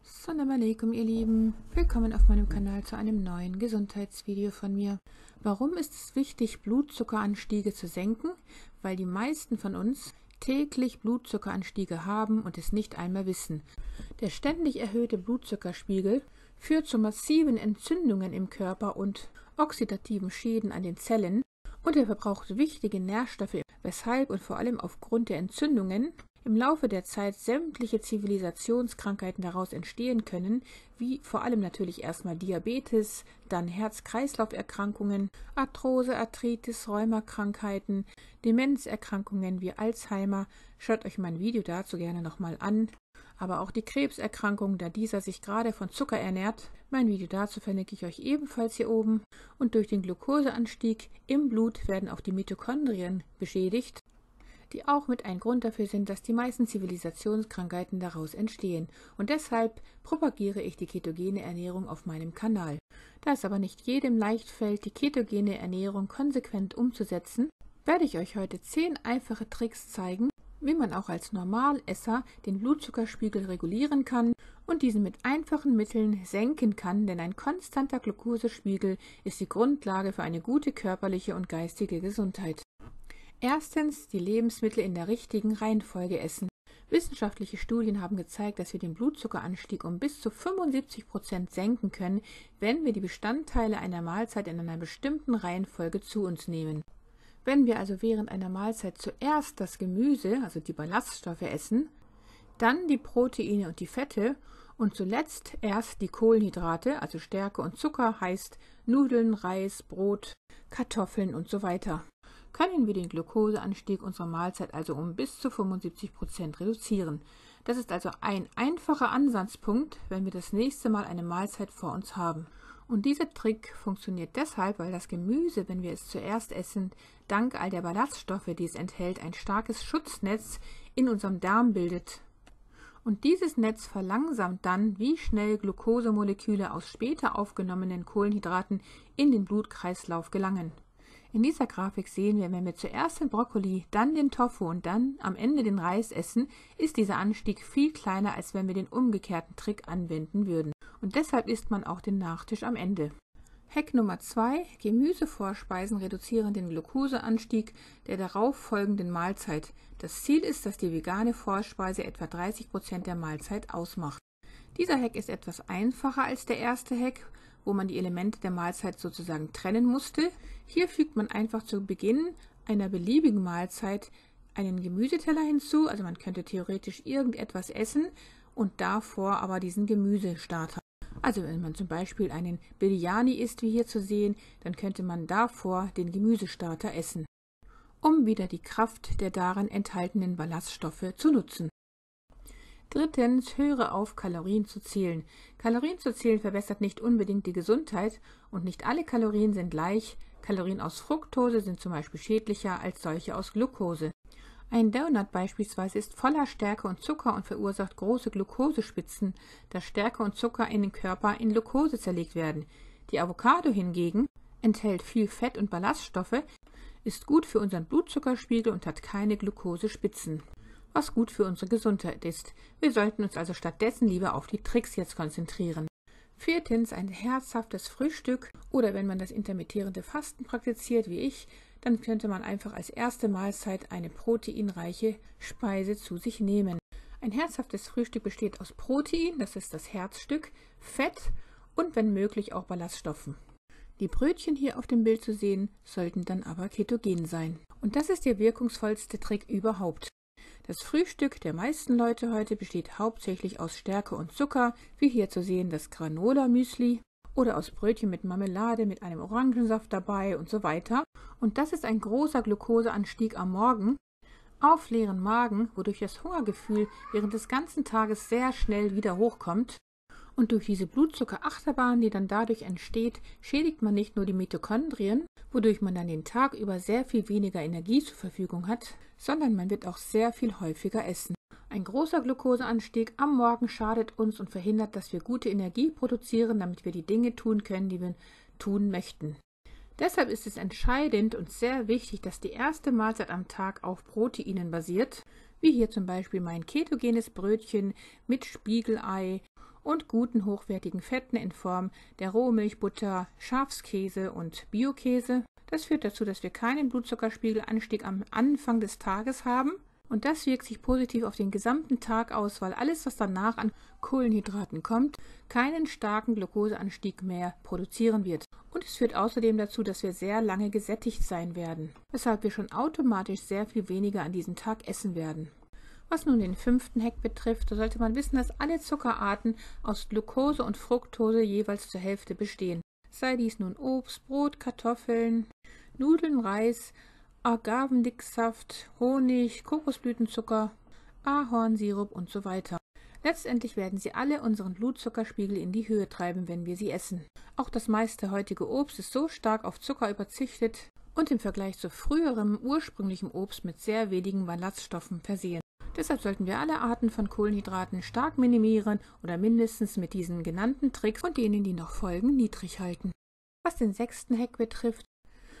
Assalamu alaikum, ihr Lieben. Willkommen auf meinem Kanal zu einem neuen Gesundheitsvideo von mir. Warum ist es wichtig, Blutzuckeranstiege zu senken? Weil die meisten von uns täglich Blutzuckeranstiege haben und es nicht einmal wissen. Der ständig erhöhte Blutzuckerspiegel führt zu massiven Entzündungen im Körper und oxidativen Schäden an den Zellen und er verbraucht wichtige Nährstoffe, weshalb und vor allem aufgrund der Entzündungen im Laufe der Zeit sämtliche Zivilisationskrankheiten daraus entstehen können, wie vor allem natürlich erstmal Diabetes, dann Herz-Kreislauf-Erkrankungen, Arthrose, Arthritis, Rheumakrankheiten, Demenzerkrankungen wie Alzheimer. Schaut euch mein Video dazu gerne nochmal an. Aber auch die Krebserkrankung, da dieser sich gerade von Zucker ernährt. Mein Video dazu verlinke ich euch ebenfalls hier oben. Und durch den Glukoseanstieg im Blut werden auch die Mitochondrien beschädigt, die auch mit ein Grund dafür sind, dass die meisten Zivilisationskrankheiten daraus entstehen. Und deshalb propagiere ich die ketogene Ernährung auf meinem Kanal. Da es aber nicht jedem leicht fällt, die ketogene Ernährung konsequent umzusetzen, werde ich euch heute 10 einfache Tricks zeigen, wie man auch als Normalesser den Blutzuckerspiegel regulieren kann und diesen mit einfachen Mitteln senken kann, denn ein konstanter Glukosespiegel ist die Grundlage für eine gute körperliche und geistige Gesundheit. Erstens, die Lebensmittel in der richtigen Reihenfolge essen. Wissenschaftliche Studien haben gezeigt, dass wir den Blutzuckeranstieg um bis zu 75% senken können, wenn wir die Bestandteile einer Mahlzeit in einer bestimmten Reihenfolge zu uns nehmen. Wenn wir also während einer Mahlzeit zuerst das Gemüse, also die Ballaststoffe essen, dann die Proteine und die Fette und zuletzt erst die Kohlenhydrate, also Stärke und Zucker, heißt Nudeln, Reis, Brot, Kartoffeln und so weiter, können wir den Glukoseanstieg unserer Mahlzeit also um bis zu 75% reduzieren. Das ist also ein einfacher Ansatzpunkt, wenn wir das nächste Mal eine Mahlzeit vor uns haben. Und dieser Trick funktioniert deshalb, weil das Gemüse, wenn wir es zuerst essen, dank all der Ballaststoffe, die es enthält, ein starkes Schutznetz in unserem Darm bildet. Und dieses Netz verlangsamt dann, wie schnell Glukosemoleküle aus später aufgenommenen Kohlenhydraten in den Blutkreislauf gelangen. In dieser Grafik sehen wir, wenn wir zuerst den Brokkoli, dann den Tofu und dann am Ende den Reis essen, ist dieser Anstieg viel kleiner, als wenn wir den umgekehrten Trick anwenden würden. Und deshalb isst man auch den Nachtisch am Ende. Hack Nummer 2. Gemüsevorspeisen reduzieren den Glukoseanstieg der darauffolgenden Mahlzeit. Das Ziel ist, dass die vegane Vorspeise etwa 30% der Mahlzeit ausmacht. Dieser Hack ist etwas einfacher als der erste Hack, wo man die Elemente der Mahlzeit sozusagen trennen musste. Hier fügt man einfach zu Beginn einer beliebigen Mahlzeit einen Gemüseteller hinzu, also man könnte theoretisch irgendetwas essen und davor aber diesen Gemüsestarter. Also wenn man zum Beispiel einen Biryani isst, wie hier zu sehen, dann könnte man davor den Gemüsestarter essen, um wieder die Kraft der darin enthaltenen Ballaststoffe zu nutzen. Drittens, höre auf, Kalorien zu zählen. Kalorien zu zählen verbessert nicht unbedingt die Gesundheit und nicht alle Kalorien sind gleich. Kalorien aus Fructose sind zum Beispiel schädlicher als solche aus Glucose. Ein Donut beispielsweise ist voller Stärke und Zucker und verursacht große Glukosespitzen, da Stärke und Zucker in den Körper in Glucose zerlegt werden. Die Avocado hingegen enthält viel Fett und Ballaststoffe, ist gut für unseren Blutzuckerspiegel und hat keine Glukosespitzen, was gut für unsere Gesundheit ist. Wir sollten uns also stattdessen lieber auf die Tricks jetzt konzentrieren. Viertens, ein herzhaftes Frühstück oder wenn man das intermittierende Fasten praktiziert wie ich, dann könnte man einfach als erste Mahlzeit eine proteinreiche Speise zu sich nehmen. Ein herzhaftes Frühstück besteht aus Protein, das ist das Herzstück, Fett und wenn möglich auch Ballaststoffen. Die Brötchen hier auf dem Bild zu sehen, sollten dann aber ketogen sein. Und das ist der wirkungsvollste Trick überhaupt. Das Frühstück der meisten Leute heute besteht hauptsächlich aus Stärke und Zucker, wie hier zu sehen das Granola-Müsli oder aus Brötchen mit Marmelade, mit einem Orangensaft dabei und so weiter. Und das ist ein großer Glukoseanstieg am Morgen auf leeren Magen, wodurch das Hungergefühl während des ganzen Tages sehr schnell wieder hochkommt. Und durch diese Blutzuckerachterbahn, die dann dadurch entsteht, schädigt man nicht nur die Mitochondrien, wodurch man dann den Tag über sehr viel weniger Energie zur Verfügung hat, sondern man wird auch sehr viel häufiger essen. Ein großer Glukoseanstieg am Morgen schadet uns und verhindert, dass wir gute Energie produzieren, damit wir die Dinge tun können, die wir tun möchten. Deshalb ist es entscheidend und sehr wichtig, dass die erste Mahlzeit am Tag auf Proteinen basiert, wie hier zum Beispiel mein ketogenes Brötchen mit Spiegelei und guten hochwertigen Fetten in Form der Rohmilch, Butter, Schafskäse und Biokäse. Das führt dazu, dass wir keinen Blutzuckerspiegelanstieg am Anfang des Tages haben. Und das wirkt sich positiv auf den gesamten Tag aus, weil alles, was danach an Kohlenhydraten kommt, keinen starken Glukoseanstieg mehr produzieren wird. Und es führt außerdem dazu, dass wir sehr lange gesättigt sein werden, weshalb wir schon automatisch sehr viel weniger an diesem Tag essen werden. Was nun den 5. Hack betrifft, so sollte man wissen, dass alle Zuckerarten aus Glucose und Fructose jeweils zur Hälfte bestehen. Sei dies nun Obst, Brot, Kartoffeln, Nudeln, Reis, Agavendicksaft, Honig, Kokosblütenzucker, Ahornsirup und so weiter. Letztendlich werden sie alle unseren Blutzuckerspiegel in die Höhe treiben, wenn wir sie essen. Auch das meiste heutige Obst ist so stark auf Zucker überzüchtet und im Vergleich zu früherem, ursprünglichem Obst mit sehr wenigen Ballaststoffen versehen. Deshalb sollten wir alle Arten von Kohlenhydraten stark minimieren oder mindestens mit diesen genannten Tricks und denen, die noch folgen, niedrig halten. Was den 6. Hack betrifft,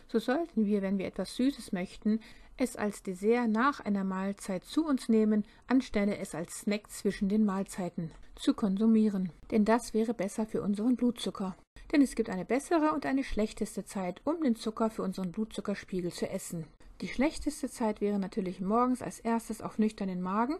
so sollten wir, wenn wir etwas Süßes möchten, es als Dessert nach einer Mahlzeit zu uns nehmen, anstelle es als Snack zwischen den Mahlzeiten zu konsumieren. Denn das wäre besser für unseren Blutzucker. Denn es gibt eine bessere und eine schlechteste Zeit, um den Zucker für unseren Blutzuckerspiegel zu essen. Die schlechteste Zeit wäre natürlich morgens als erstes auf nüchternen Magen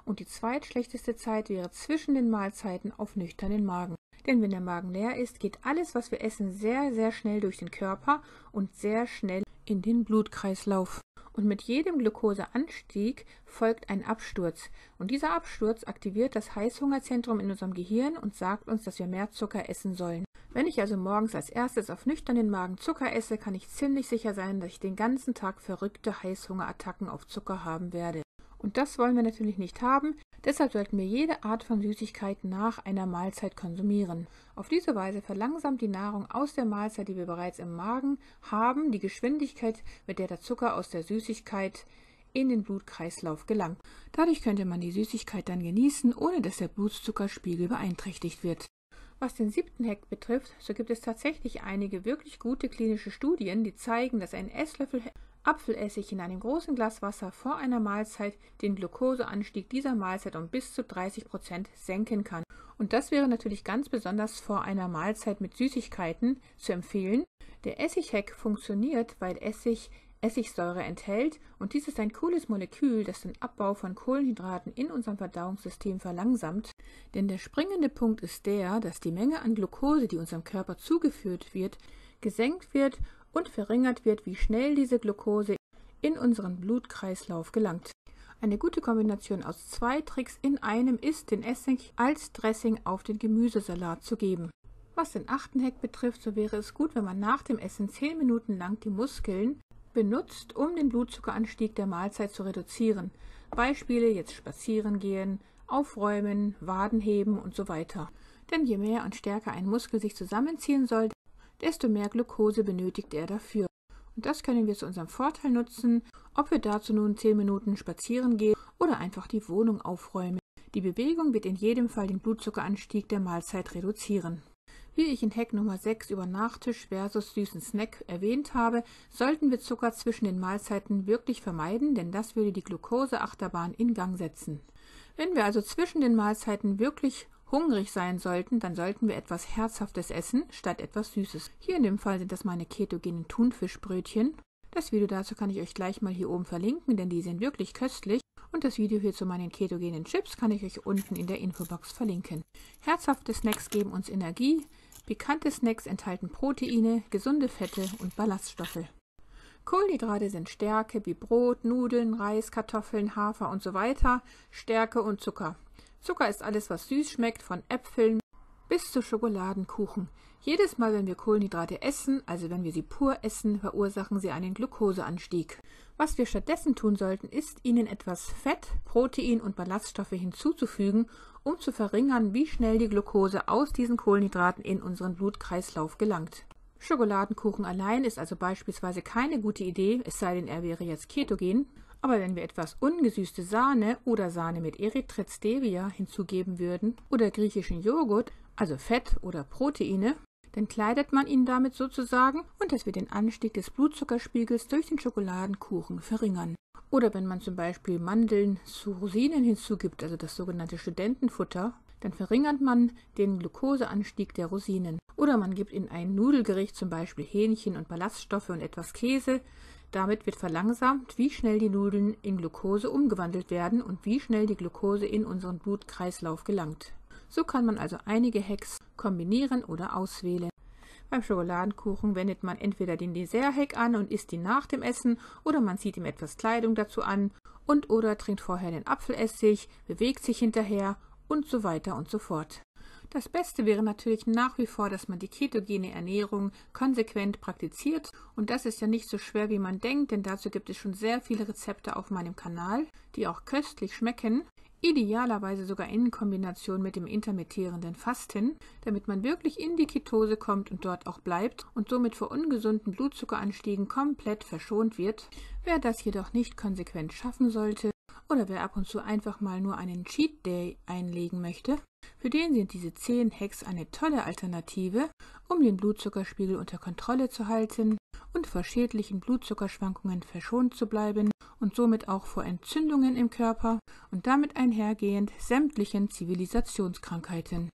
und die zweitschlechteste Zeit wäre zwischen den Mahlzeiten auf nüchternen Magen. Denn wenn der Magen leer ist, geht alles, was wir essen, sehr, sehr schnell durch den Körper und sehr schnell in den Blutkreislauf. Und mit jedem Glukoseanstieg folgt ein Absturz. Und dieser Absturz aktiviert das Heißhungerzentrum in unserem Gehirn und sagt uns, dass wir mehr Zucker essen sollen. Wenn ich also morgens als erstes auf nüchternen Magen Zucker esse, kann ich ziemlich sicher sein, dass ich den ganzen Tag verrückte Heißhungerattacken auf Zucker haben werde. Und das wollen wir natürlich nicht haben, deshalb sollten wir jede Art von Süßigkeit nach einer Mahlzeit konsumieren. Auf diese Weise verlangsamt die Nahrung aus der Mahlzeit, die wir bereits im Magen haben, die Geschwindigkeit, mit der der Zucker aus der Süßigkeit in den Blutkreislauf gelangt. Dadurch könnte man die Süßigkeit dann genießen, ohne dass der Blutzuckerspiegel beeinträchtigt wird. Was den 7. Hack betrifft, so gibt es tatsächlich einige wirklich gute klinische Studien, die zeigen, dass ein Esslöffel Apfelessig in einem großen Glas Wasser vor einer Mahlzeit den Glukoseanstieg dieser Mahlzeit um bis zu 30% senken kann. Und das wäre natürlich ganz besonders vor einer Mahlzeit mit Süßigkeiten zu empfehlen. Der Essig-Hack funktioniert, weil Essig Essigsäure enthält und dies ist ein cooles Molekül, das den Abbau von Kohlenhydraten in unserem Verdauungssystem verlangsamt. Denn der springende Punkt ist der, dass die Menge an Glucose, die unserem Körper zugeführt wird, gesenkt wird und verringert wird, wie schnell diese Glucose in unseren Blutkreislauf gelangt. Eine gute Kombination aus 2 Tricks in einem ist, den Essig als Dressing auf den Gemüsesalat zu geben. Was den 8. Hack betrifft, so wäre es gut, wenn man nach dem Essen 10 Minuten lang die Muskeln benutzt, um den Blutzuckeranstieg der Mahlzeit zu reduzieren. Beispiele jetzt spazieren gehen, aufräumen, Waden heben und so weiter. Denn je mehr und stärker ein Muskel sich zusammenziehen soll, desto mehr Glucose benötigt er dafür. Und das können wir zu unserem Vorteil nutzen, ob wir dazu nun 10 Minuten spazieren gehen oder einfach die Wohnung aufräumen. Die Bewegung wird in jedem Fall den Blutzuckeranstieg der Mahlzeit reduzieren. Wie ich in Hack Nummer 6 über Nachtisch versus süßen Snack erwähnt habe, sollten wir Zucker zwischen den Mahlzeiten wirklich vermeiden, denn das würde die Glukoseachterbahn in Gang setzen. Wenn wir also zwischen den Mahlzeiten wirklich hungrig sein sollten, dann sollten wir etwas Herzhaftes essen, statt etwas Süßes. Hier in dem Fall sind das meine ketogenen Thunfischbrötchen. Das Video dazu kann ich euch gleich mal hier oben verlinken, denn die sind wirklich köstlich. Und das Video hier zu meinen ketogenen Chips kann ich euch unten in der Infobox verlinken. Herzhafte Snacks geben uns Energie, pikante Snacks enthalten Proteine, gesunde Fette und Ballaststoffe. Kohlenhydrate sind Stärke wie Brot, Nudeln, Reis, Kartoffeln, Hafer und so weiter, Stärke und Zucker. Zucker ist alles, was süß schmeckt, von Äpfeln bis zu Schokoladenkuchen. Jedes Mal, wenn wir Kohlenhydrate essen, also wenn wir sie pur essen, verursachen sie einen Glukoseanstieg. Was wir stattdessen tun sollten, ist, ihnen etwas Fett, Protein und Ballaststoffe hinzuzufügen, um zu verringern, wie schnell die Glucose aus diesen Kohlenhydraten in unseren Blutkreislauf gelangt. Schokoladenkuchen allein ist also beispielsweise keine gute Idee, es sei denn, er wäre jetzt ketogen. Aber wenn wir etwas ungesüßte Sahne oder Sahne mit Erythrit Stevia hinzugeben würden oder griechischen Joghurt, also Fett oder Proteine, dann kleidet man ihn damit sozusagen und das wird den Anstieg des Blutzuckerspiegels durch den Schokoladenkuchen verringern. Oder wenn man zum Beispiel Mandeln zu Rosinen hinzugibt, also das sogenannte Studentenfutter, dann verringert man den Glukoseanstieg der Rosinen. Oder man gibt in ein Nudelgericht zum Beispiel Hähnchen und Ballaststoffe und etwas Käse. Damit wird verlangsamt, wie schnell die Nudeln in Glucose umgewandelt werden und wie schnell die Glucose in unseren Blutkreislauf gelangt. So kann man also einige Hacks kombinieren oder auswählen. Beim Schokoladenkuchen wendet man entweder den Dessert-Hack an und isst ihn nach dem Essen, oder man zieht ihm etwas Kleidung dazu an und oder trinkt vorher den Apfelessig, bewegt sich hinterher und so weiter und so fort. Das Beste wäre natürlich nach wie vor, dass man die ketogene Ernährung konsequent praktiziert, und das ist ja nicht so schwer, wie man denkt, denn dazu gibt es schon sehr viele Rezepte auf meinem Kanal, die auch köstlich schmecken, idealerweise sogar in Kombination mit dem intermittierenden Fasten, damit man wirklich in die Ketose kommt und dort auch bleibt und somit vor ungesunden Blutzuckeranstiegen komplett verschont wird. Wer das jedoch nicht konsequent schaffen sollte oder wer ab und zu einfach mal nur einen Cheat Day einlegen möchte, für den sind diese 10 Hacks eine tolle Alternative, um den Blutzuckerspiegel unter Kontrolle zu halten und vor schädlichen Blutzuckerschwankungen verschont zu bleiben und somit auch vor Entzündungen im Körper und damit einhergehend sämtlichen Zivilisationskrankheiten.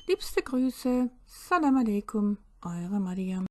Liebste Grüße, Salam Aleikum, eure Mariam.